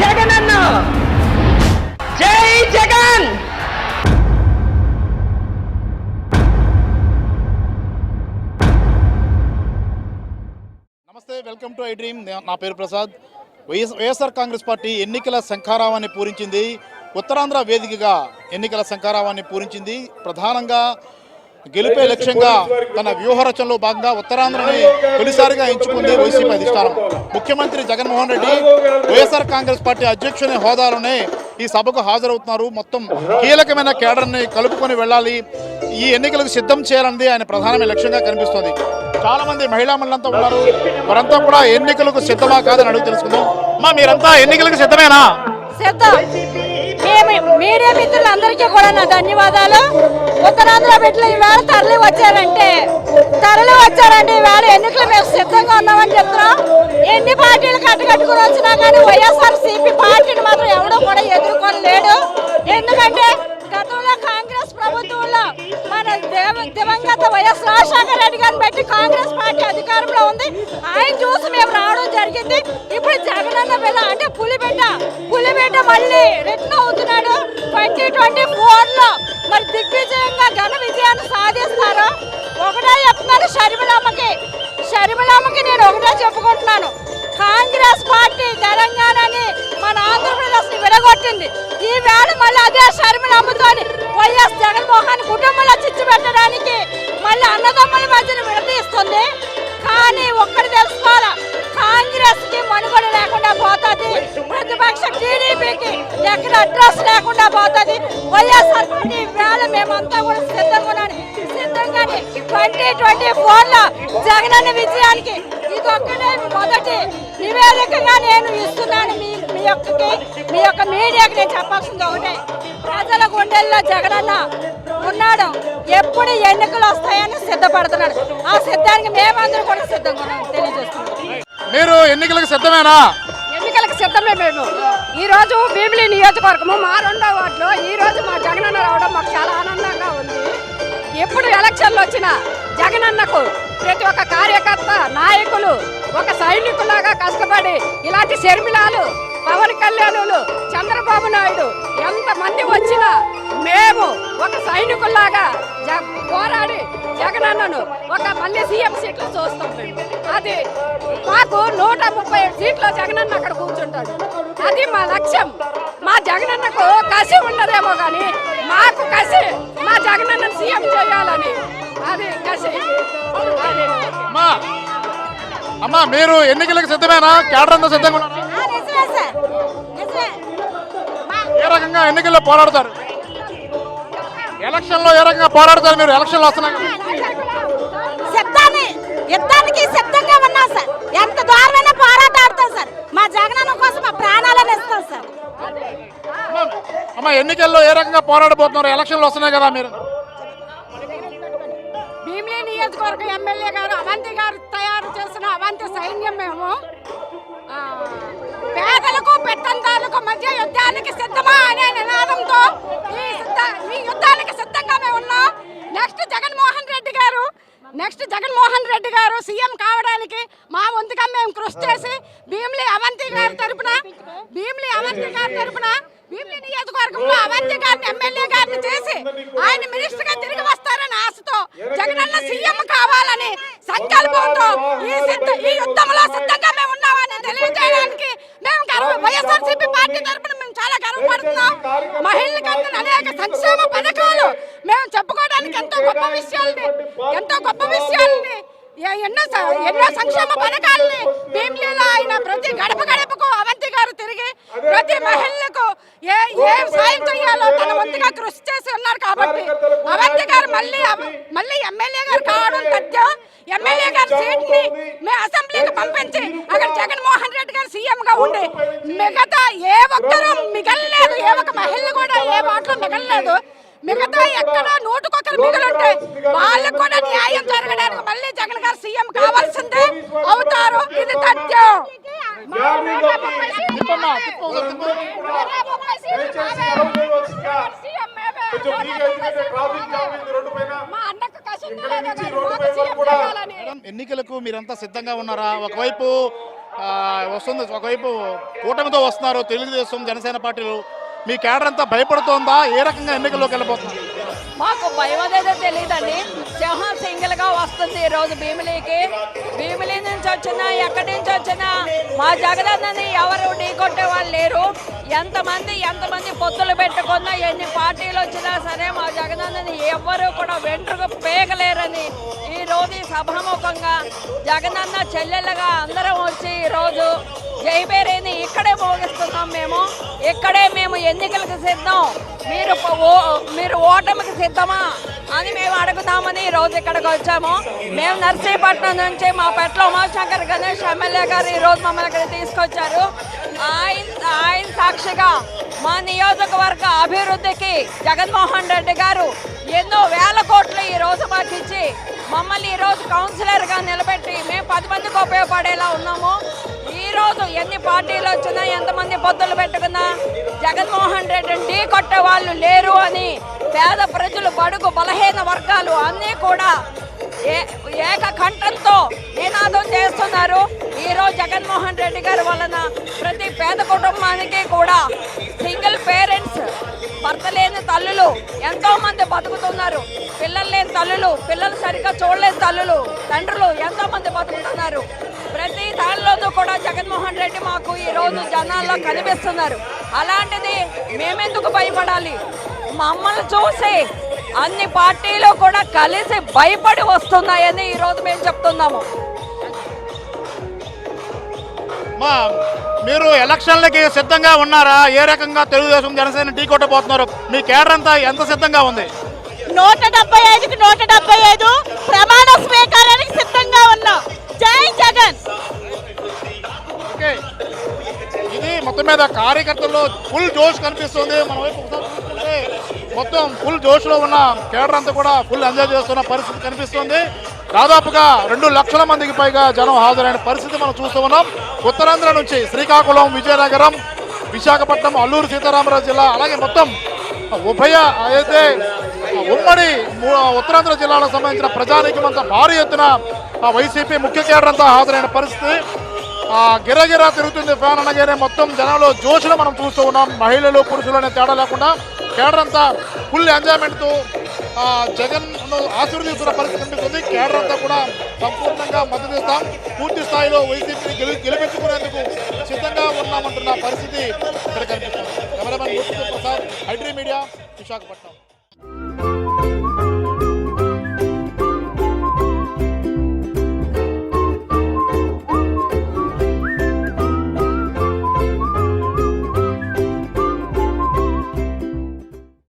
జగనన్న జై జగన్. నమస్తే, welcome to I dream. నా పేరు ప్రసాద్. వైఎస్ఆర్ కాంగ్రెస్ పార్టీ ఎన్నికల శంఖారావాన్ని పూరించింది. ఉత్తరాంధ్ర వేదికగా ఎన్నికల శంఖారావాన్ని పూరించింది. ప్రధానంగా గెలుపే లక్ష్యంగా తన వ్యూహరచనలో భాగంగా ఉత్తరాంధ్రని తొలిసారిగా ఎంచుకుంది వైసీపీ అధిష్టానం. ముఖ్యమంత్రి జగన్మోహన్ రెడ్డి వైఎస్ఆర్ కాంగ్రెస్ పార్టీ అధ్యక్షుని హోదాలోనే ఈ సభకు హాజరవుతున్నారు. మొత్తం కీలకమైన కేడర్ని కలుపుకొని వెళ్ళాలి, ఈ ఎన్నికలకు సిద్ధం చేయాలన్నది ఆయన ప్రధానమైన లక్ష్యంగా కనిపిస్తోంది. చాలా మంది మహిళా మండలంతా ఉన్నారు. వారంతా కూడా ఎన్నికలకు సిద్ధమా కాదని అడుగు తెలుసుకుందాం. అమ్మా, మీరంతా ఎన్నికలకు సిద్ధమేనా? సిద్ధం. మీడియా మిత్రులందరికీ కూడా నా ధన్యవాదాలు. ఉత్తరాంధ్ర బిడ్డలు ఈవేళ తరలి వచ్చారంటే ఈవేళ ఎన్నికలు మేము సిద్ధంగా ఉన్నామని చెప్తున్నాం. ఎన్ని పార్టీలు కట్టుకుని వచ్చినా కానీ వైఎస్ఆర్సీపీ పార్టీని మాత్రం ఎవడో కూడా ఎదుర్కొనలేడు. ఎందుకంటే గతంలో కాంగ్రెస్ ప్రభుత్వంలో మన దివంగత వైఎస్ రాజశేఖర రెడ్డి గారిని బట్టి కాంగ్రెస్ పార్టీ అధికారంలో ఉంది. ఆయన చూసి మేము రావడం జరిగింది. ఇప్పుడు జగనన్న బిడ్డ అంటే పులిబిడ్డ మళ్ళీ రిటర్న్ అవుతున్నాడు. 2024లో మరి దిగ్విజయంగా ఘన విజయాన్ని సాధిస్తారు. ఒకటే చెప్తున్నాను, షర్మిలమ్మకి నేను ఒకటే చెప్పుకుంటున్నాను. కాంగ్రెస్ పార్టీ తెలంగాణని మన ఆంధ్రప్రదేశ్ ని విడగొట్టింది. ఈ వేళ మళ్ళీ అదే షర్మిలమ్మతో వైఎస్ జగన్మోహన్ కుటుంబంలో చిచ్చు పెట్టడానికి మళ్ళీ అన్నదమ్ముల మధ్యన విడదీస్తుంది. కానీ ఒక్కటి తెలుసుకోవాలా, కాంగ్రెస్ కి మనుగడ లేకుండా పోతుంది. ప్రతిపక్ష టీడీపీకి ఎక్కడ అడ్రస్ లేకుండా పోతుంది. వైఎస్ఆర్ పార్టీ వేళ మేమంతా కూడా సిద్ధంగానే 2024లో జగనన్న విజయానికి ఇదొక్కనే మొదటి నివేదికగా నేను ఇస్తున్నాను. మీ యొక్క మీడియాకి నేను చెప్పాల్సింది ఒకటే, ప్రజల గుండెల్లో జగనన్న ఉన్నాడు. ఎప్పుడు ఎన్నికలు వస్తాయని సిద్ధపడుతున్నాడు. ఆ సిద్ధానికి మేమందరం కూడా సిద్ధంగా ఉన్నాం తెలియజేస్తున్నాం. మీరు ఎన్నికలకు సిద్ధమేనా? ఎన్నికలకు సిద్ధమే. మేము ఈ రోజు భీమిలి నియోజకవర్గము మా 2వ వార్డులో ఈ రోజు మా జగనన్న రావడం మాకు చాలా ఆనందంగా ఉంది. ఎప్పుడు ఎలక్షన్లు వచ్చినా జగనన్నకు ప్రతి ఒక్క కార్యకర్త, నాయకులు ఒక సైనికులాగా కష్టపడి ఇలాంటి షర్మిలాలు, పవన్ కళ్యాణులు, చంద్రబాబు నాయుడు ఎంతమంది వచ్చినా మేము ఒక సైనికుల్లాగా పోరాడి జగనన్నను ఒక మళ్ళీ సీఎం సీట్లు చూస్తాం. మేము అది మాకు 137 సీట్లు జగనన్న అక్కడ కూర్చుంటాడు. అది మా లక్ష్యం. మా జగనన్నకు కసి ఉండదేమో కానీ మాకు కసి మా జగనన్న సీఎం చేయాలని, అది కసి. అమ్మా, మీరు ఎన్నికలకు సిద్ధమేనా? కేడర్ అంతా సిద్ధంగా ఉన్నారా? ఏ రకంగా ఎన్నికల్లో పోరాడతారు? ఎలక్షన్ లో ఏ రకంగా పోరాడతారు మీరు? ఎలక్షన్లు వస్తున్నాయి, యుద్ధానికి సిద్ధంగా ఉన్నాం సార్. ఎంత దూరమైనా పోరాటాడతాం సార్. మా జగనన్న కోసం మా ప్రాణాలను ఇస్తాం సార్. అమ్మా, ఎన్నికల్లో ఏ రకంగా పోరాడబోతున్నారు? ఎలక్షన్లు వస్తున్నాయి కదా, మీరు భీమిలి నియోజకవర్గ ఎమ్మెల్యే గారు అవంతి గారు తయారు చేసిన అవంతి సైన్యం మేము పేదలకు పెత్తందారులకు మధ్య యుద్ధానికి సిద్ధమా అనే నినాదంతో ఈ యుద్ధానికి సిద్ధంగా మేము ఉన్నాం. నెక్స్ట్ జగన్మోహన్ రెడ్డి గారు సీఎం కావడానికి మా వంతుగా మేము కృషి చేసి భీమిలి అవంతి గారి తరపున భీమిలి నియోజకవర్గంలో అవంతి గారిని ఎమ్మెల్యే గారిని చేసి ఆయన మినిస్టర్ గా తిరిగి వస్తారని ఆశతో జగనన్న సీఎం కావాలని సంకల్పంతో ఈ యుద్ధంలో సిద్ధంగా మేము ఉన్నామని తెలియజేయడానికి మేము వైఎస్ఆర్సీపీ పార్టీ తరపున మేము చాలా గర్వపడుతున్నాం. మహిళలకు అందిన అనేక సంక్షేమ పథకాలు మేము చెప్పుకోవడానికి ఎంతో గొప్ప విషయాలని ఎన్నో సంక్షేమ పథకాలని భీమిలిలో ఆయన ప్రతి గడపకు అవంతి గారు తిరిగి ప్రతి మహిళలకు ఏ సాయం చేయాలో తన వంతుగా కృషి చేసి ఉన్నారు. కాబట్టి అవంతి గారు మళ్ళీ ఎమ్మెల్యే గారు కావడం తథ్యం. ఎమ్మెల్యే గారి సీట్ ని మేము అసెంబ్లీకి పంపించి అక్కడ జగన్మోహన్ రెడ్డి గారు సీఎం గా ఉండి మిగతా ఏ ఒక్కరూ మిగలలేదు. ఏ ఒక్క మహిళ కూడా ఏ వాటిలో మిగలలేదు. మిగతా ఎక్కడ 100 మిగులుంటే వాళ్ళకు కూడా న్యాయం జరగడానికి మళ్ళీ జగన్ గారు సీఎం కావాల్సిందే అవుతారు. ఇది తథ్యం. ఎన్నికలకు మీరంతా సిద్ధంగా ఉన్నారా? ఒకవైపు వస్తుంది. ఒకవైపు కూటమితో వస్తున్నారు తెలుగుదేశం జనసేన పార్టీలు. మీ కేడర్ అంతా భయపడుతోందా? ఏ రకంగా ఎన్నికల్లోకి వెళ్ళబోతున్నారు? మాకు భయం అనేది తెలియదండి. సింహం సింగిల్ గా వస్తుంది ఈ రోజు భీమిలీకి. భీమిలీ నుంచి వచ్చినా ఎక్కడి నుంచి వచ్చినా మా జగనన్నని ఎవరు ఢీకొట్టే వాళ్ళు లేరు. ఎంతమంది పొత్తులు పెట్టుకున్నా ఎన్ని పార్టీలు వచ్చినా సరే మా జగనన్నని ఎవ్వరూ కూడా వెంట్రుకు పేగలేరని ఈ రోజు ఈ సభాముఖంగా జగనన్న చెల్లెళ్ళగా అందరం వచ్చి ఈ రోజు జైబేరేని ఇక్కడే మోగిస్తున్నాం. మేము ఎన్నికలకు సిద్ధం, మీరు ఓటమికి సిద్ధమా అని మేము అడుగుతామని ఈ రోజు ఇక్కడికి వచ్చాము. మేము నర్సీపట్నం నుంచి మా పెట్ల ఉమాశంకర్ గణేష్ ఎమ్మెల్యే గారు ఈ రోజు మమ్మల్ని ఇక్కడ తీసుకొచ్చారు. ఆయన సాక్షిగా మా నియోజకవర్గ అభివృద్ధికి జగన్మోహన్ రెడ్డి గారు ఎన్నో వేల కోట్లు ఈ రోజు మాకు ఇచ్చి మమ్మల్ని ఈ రోజు కౌన్సిలర్గా నిలబెట్టి మేము 10 మందికి ఉపయోగపడేలా ఉన్నాము. ఈ రోజు ఎన్ని పార్టీలు వచ్చినా ఎంతమంది పొత్తులు పెట్టుకున్నా జగన్మోహన్ రెడ్డిని ఢీ కొట్టే వాళ్ళు లేరు అని పేద ప్రజలు, బడుగు బలహీన వర్గాలు అన్నీ కూడా ఏకకంఠంతో నినాదం చేస్తున్నారు. ఈరోజు జగన్మోహన్ రెడ్డి గారి వలన ప్రతి పేద కుటుంబానికి కూడా సింగిల్ పేరెంట్స్, భర్త లేని తల్లులు ఎంతో మంది బతుకుతున్నారు. పిల్లలు లేని తల్లులు, పిల్లలు సరిగ్గా చూడలేని తల్లులు, తండ్రులు ఎంతో మంది బతుకుతున్నారు. ప్రతి దానిలోనూ కూడా జగన్మోహన్ రెడ్డి మాకు ఈ రోజు జనాల్లో కనిపిస్తున్నారు. అలాంటిది మేమెందుకు భయపడాలి? మమ్మల్ని చూసి అన్ని పార్టీలు కూడా కలిసి భయపడి వస్తున్నాయని ఈ రోజు మేము చెప్తున్నాము. మీరు ఎలక్షన్లకి సిద్ధంగా ఉన్నారా? ఏ రకంగా తెలుగుదేశం జనసేన ఢీ కొట్టబోతున్నారు? మీ కేడర్ అంతా ఎంత సిద్ధంగా ఉంది? 175కి 175 ప్రమాణ స్వీకారానికి సిద్ధంగా ఉన్నాం. జై జగన్. ఓకే, ఇది మొత్తం మీద కార్యకర్తల్లో ఫుల్ జోష్ కనిపిస్తుంది. మన వైపు ఒకసారి చూసుకుంటే మొత్తం ఫుల్ జోష్లో ఉన్న కేడర్ అంతా కూడా ఫుల్ ఎంజాయ్ చేస్తున్న పరిస్థితి కనిపిస్తుంది. దాదాపుగా 2 లక్షల మందికి పైగా జనం హాజరైన పరిస్థితి మనం చూస్తూ ఉన్నాం. ఉత్తరాంధ్ర నుంచి శ్రీకాకుళం, విజయనగరం, విశాఖపట్నం, అల్లూరు సీతారామరాజు జిల్లా, అలాగే మొత్తం అయితే ఉమ్మడి ఉత్తరాంధ్ర జిల్లాలకు సంబంధించిన ప్రజానీకం అంతా భారీ ఎత్తున వైసీపీ ముఖ్య కేడర్ అంతా హాజరైన పరిస్థితి. గిరగిరా తిరుగుతుంది ఫ్యాన్ అనగానే మొత్తం జనాలు జోష్ను మనం చూస్తూ ఉన్నాం. మహిళలు, పురుషులు అనే తేడా లేకుండా కేడర్ అంతా ఫుల్ ఎంజాయ్మెంట్తో జగన్ ఆశీర్వదిస్తున్న పరిస్థితి కనిపిస్తుంది. కేడర్ అంతా కూడా సంపూర్ణంగా మద్దతు ఇస్తాం, పూర్తి స్థాయిలో వైసీపీని గెలిపించుకునేందుకు సిద్ధంగా ఉన్నామంటున్న పరిస్థితి ఇక్కడ కనిపిస్తుంది. Cameraman Prasad, ఐడ్రీ media, Visakhapatnam.